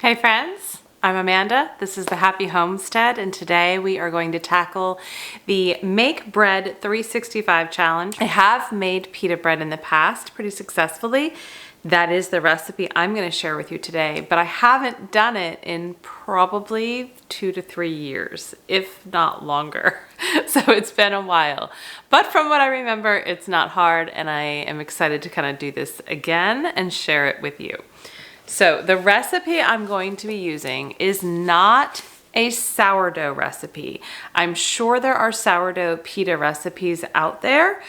Hey friends, I'm Amanda. This is the Happy Homestead, and today we are going to tackle the Make Bread 365 challenge. I have made pita bread in the past pretty successfully. That is the recipe I'm going to share with you today, but I haven't done it in probably 2 to 3 years, if not longer. So it's been a while. But from what I remember, it's not hard, and I am excited to kind of do this again and share it with you. So the recipe I'm going to be using is not a sourdough recipe. I'm sure there are sourdough pita recipes out there.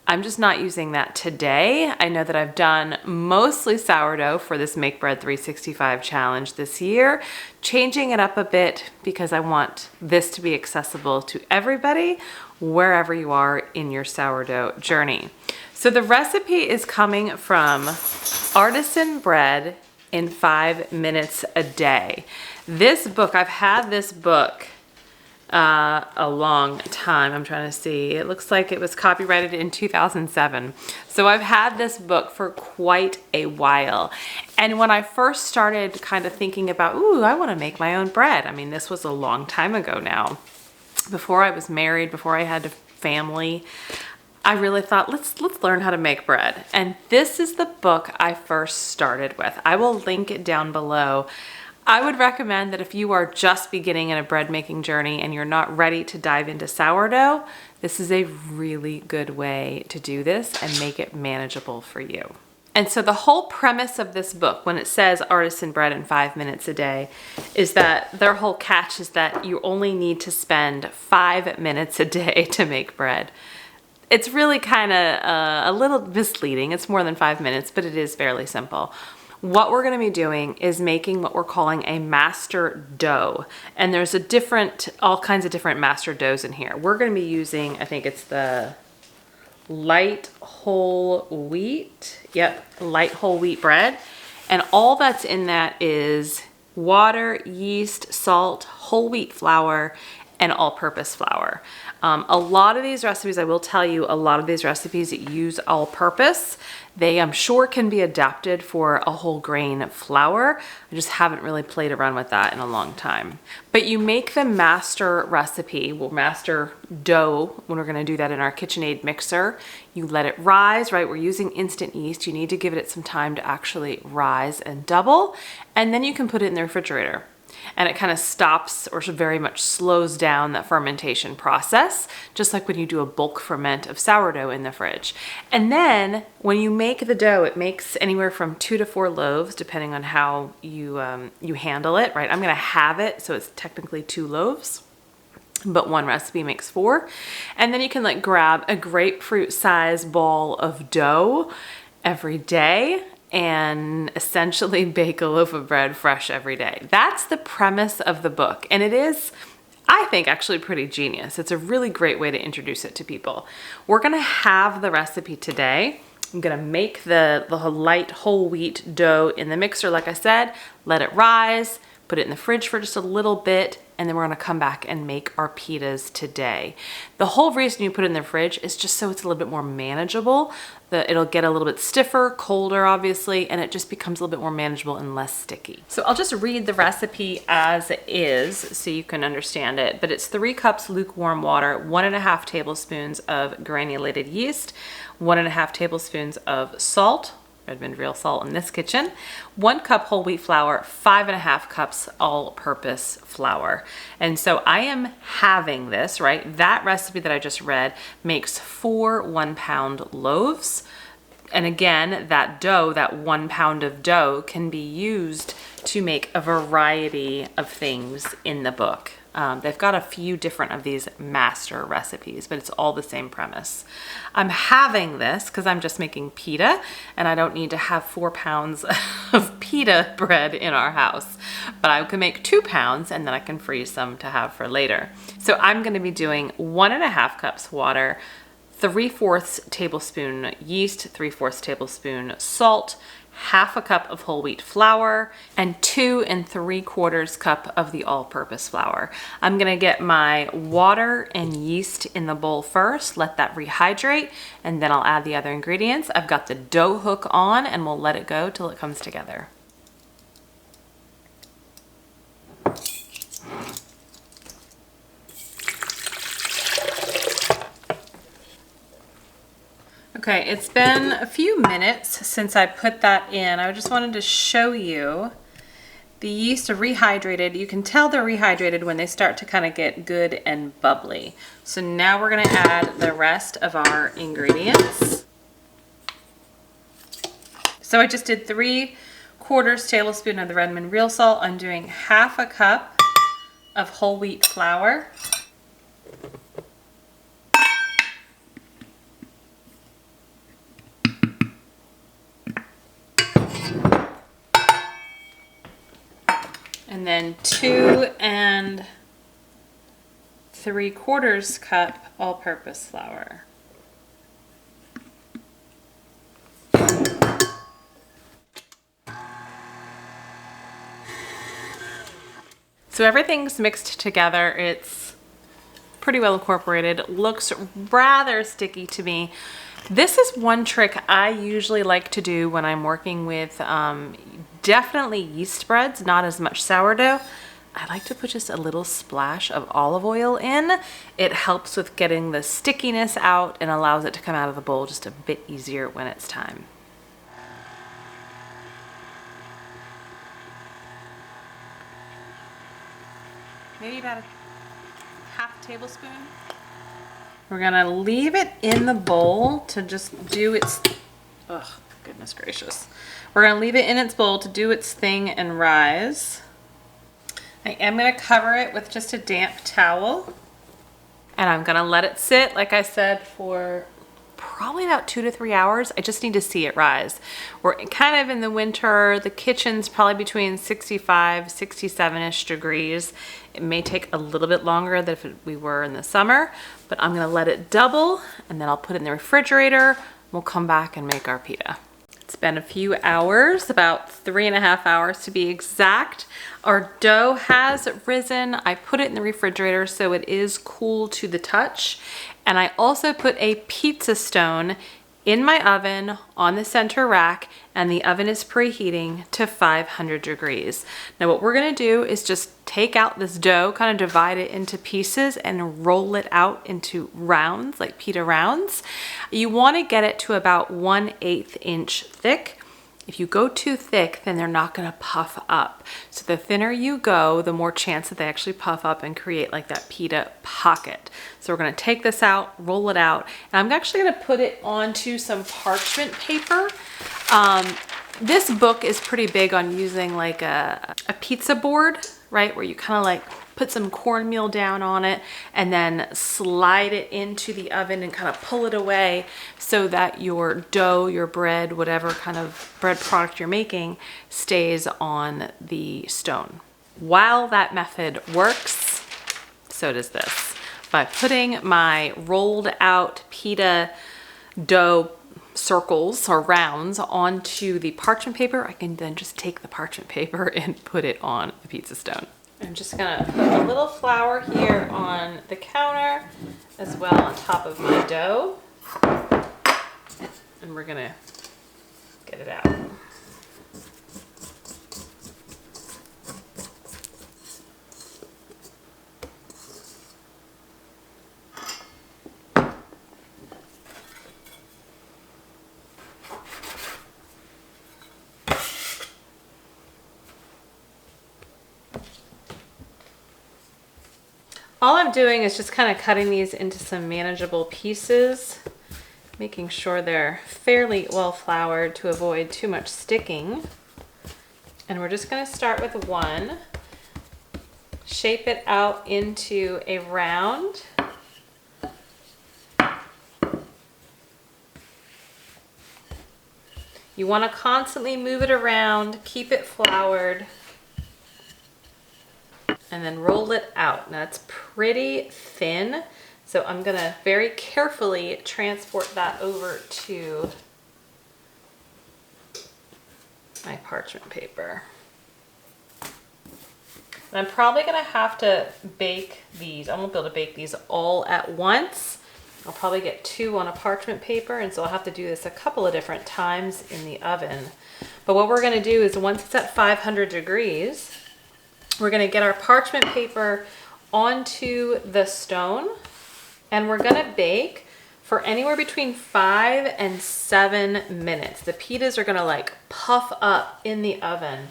I'm just not using that today. I know that I've done mostly sourdough for this Make Bread 365 challenge this year, changing it up a bit because I want this to be accessible to everybody wherever you are in your sourdough journey. So the recipe is coming from Artisan Bread in 5 minutes a day. This book, I've had this book a long time. I'm trying to see. It looks like it was copyrighted in 2007. So I've had this book for quite a while. And when I first started kind of thinking about, ooh, I want to make my own bread. I mean, this was a long time ago now. Before I was married, before I had a family, I really thought, let's learn how to make bread. And this is the book I first started with. I will link it down below. I would recommend that if you are just beginning in a bread making journey and you're not ready to dive into sourdough, this is a really good way to do this and make it manageable for you. And so the whole premise of this book, when it says Artisan Bread in 5 minutes a day, is that their whole catch is that you only need to spend 5 minutes a day to make bread. It's really kind of a little misleading. It's more than 5 minutes, but it is fairly simple. What we're going to be doing is making what we're calling a master dough. And there's all kinds of different master doughs in here. We're going to be using, I think it's the light whole wheat. Yep, light whole wheat bread. And all that's in that is water, yeast, salt, whole wheat flour, and all-purpose flour. A lot of these recipes, I will tell you, a lot of these recipes use all-purpose. They, I'm sure, can be adapted for a whole grain flour. I just haven't really played around with that in a long time. But you make the master recipe, master dough, when we're gonna do that in our KitchenAid mixer. You let it rise, right? We're using instant yeast. You need to give it some time to actually rise and double, and then you can put it in the refrigerator. And it kind of stops or very much slows down that fermentation process, just like when you do a bulk ferment of sourdough in the fridge. And then when you make the dough, it makes anywhere from 2 to 4 loaves, depending on how you handle it, right? I'm gonna have it, so it's technically 2 loaves, but one recipe makes 4. And then you can grab a grapefruit size ball of dough every day and essentially bake a loaf of bread fresh every day. That's the premise of the book. And it is, I think, actually pretty genius. It's a really great way to introduce it to people. We're gonna have the recipe today. I'm gonna make the light whole wheat dough in the mixer, like I said, let it rise, put it in the fridge for just a little bit, and then we're gonna come back and make our pitas today. The whole reason you put it in the fridge is just so it's a little bit more manageable. It'll get a little bit stiffer, colder obviously, and it just becomes a little bit more manageable and less sticky. So I'll just read the recipe as is so you can understand it. But it's 3 cups lukewarm water, 1.5 tablespoons of granulated yeast, 1.5 tablespoons of salt, Redmond real salt in this kitchen, 1 cup whole wheat flour, 5.5 cups all-purpose flour. And so I am having this, right? That recipe that I just read makes 4 1-pound loaves. And again, that dough, that 1 pound of dough, can be used to make a variety of things in the book. They've got a few different of these master recipes, but it's all the same premise. I'm having this because I'm just making pita, and I don't need to have 4 pounds of pita bread in our house. But I can make 2 pounds, and then I can freeze some to have for later. So I'm going to be doing 1.5 cups water, 3/4 tablespoon yeast, 3/4 tablespoon salt, 1/2 cup of whole wheat flour, and 2 3/4 cup of the all-purpose flour. I'm gonna get my water and yeast in the bowl first, let that rehydrate, and then I'll add the other ingredients. I've got the dough hook on, and we'll let it go till it comes together. Okay, it's been a few minutes since I put that in. I just wanted to show you the yeast are rehydrated. You can tell they're rehydrated when they start to kind of get good and bubbly. So now we're gonna add the rest of our ingredients. So I just did 3/4 tablespoon of the Redmond real salt. I'm doing 1/2 cup of whole wheat flour. And then 2 3/4 cup all-purpose flour. So everything's mixed together. It's pretty well incorporated. Looks rather sticky to me. This is one trick I usually like to do when I'm working with definitely yeast breads, not as much sourdough. I like to put just a little splash of olive oil in. It helps with getting the stickiness out and allows it to come out of the bowl just a bit easier when it's time. Maybe about a 1/2 tablespoon. We're gonna leave it in the bowl to just do its, oh goodness gracious. We're gonna leave it in its bowl to do its thing and rise. I am gonna cover it with just a damp towel. And I'm gonna let it sit, like I said, for probably about 2 to 3 hours. I just need to see it rise. We're kind of in the winter. The kitchen's probably between 65, 67-ish degrees. It may take a little bit longer than if we were in the summer, but I'm gonna let it double and then I'll put it in the refrigerator. We'll come back and make our pita. It's been a few hours, about 3.5 hours to be exact. Our dough has risen. I put it in the refrigerator so it is cool to the touch. And I also put a pizza stone in my oven on the center rack, and the oven is preheating to 500 degrees. Now what we're gonna do is just take out this dough, kind of divide it into pieces and roll it out into rounds, like pita rounds. You wanna get it to about 1/8 inch thick. If you go too thick, then they're not gonna puff up. So the thinner you go, the more chance that they actually puff up and create like that pita pocket. So we're gonna take this out, roll it out, and I'm actually gonna put it onto some parchment paper. This book is pretty big on using like a pizza board, right? Where you kind of like put some cornmeal down on it and then slide it into the oven and kind of pull it away so that your dough, your bread, whatever kind of bread product you're making stays on the stone. While that method works, so does this. By putting my rolled out pita dough circles or rounds onto the parchment paper, I can then just take the parchment paper and put it on the pizza stone. I'm just gonna put a little flour here on the counter as well on top of my dough. And we're gonna get it out. All I'm doing is just kind of cutting these into some manageable pieces, making sure they're fairly well floured to avoid too much sticking. And we're just going to start with one, shape it out into a round. You want to constantly move it around, keep it floured, and then roll it out. Now it's pretty thin, so I'm gonna very carefully transport that over to my parchment paper. And I'm probably gonna have to bake these. I won't be able to bake these all at once. I'll probably get 2 on a parchment paper, and so I'll have to do this a couple of different times in the oven. But what we're gonna do is once it's at 500 degrees, we're gonna get our parchment paper onto the stone, and we're gonna bake for anywhere between 5 and 7 minutes. The pitas are gonna like puff up in the oven.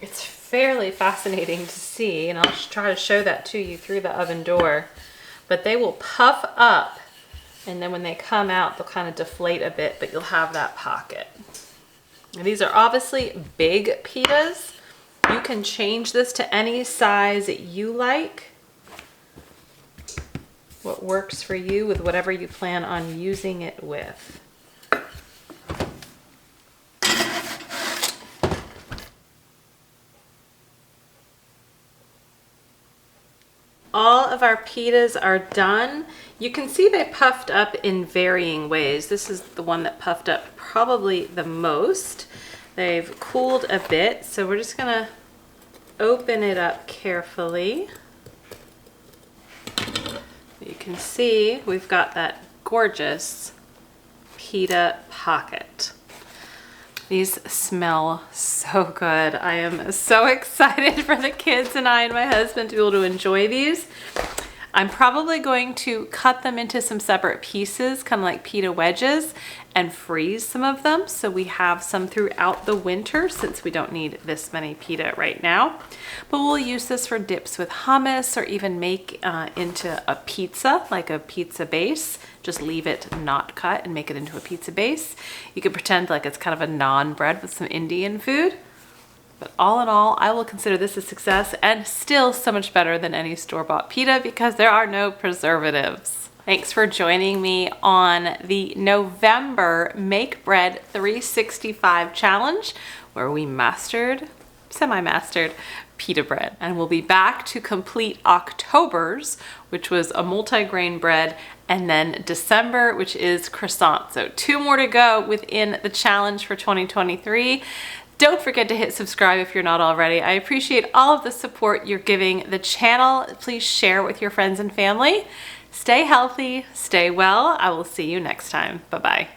It's fairly fascinating to see, and I'll try to show that to you through the oven door. But they will puff up, and then when they come out, they'll kind of deflate a bit, but you'll have that pocket. And these are obviously big pitas. You can change this to any size that you like. What works for you with whatever you plan on using it with. All of our pitas are done. You can see they puffed up in varying ways. This is the one that puffed up probably the most. They've cooled a bit, so we're just gonna open it up carefully. You can see we've got that gorgeous pita pocket. These smell so good. I am so excited for the kids and I and my husband to be able to enjoy these. I'm probably going to cut them into some separate pieces, kind of like pita wedges, and freeze some of them so we have some throughout the winter, since we don't need this many pita right now. But we'll use this for dips with hummus, or even make into a pizza, like a pizza base. Just leave it not cut and make it into a pizza base. You could pretend like it's kind of a naan bread with some Indian food. But all in all, I will consider this a success, and still so much better than any store-bought pita because there are no preservatives. Thanks for joining me on the November Make Bread 365 challenge, where we semi-mastered pita bread. And we'll be back to complete October's, which was a multi-grain bread, and then December, which is croissant. So 2 more to go within the challenge for 2023. Don't forget to hit subscribe if you're not already. I appreciate all of the support you're giving the channel. Please share with your friends and family. Stay healthy, stay well. I will see you next time. Bye-bye.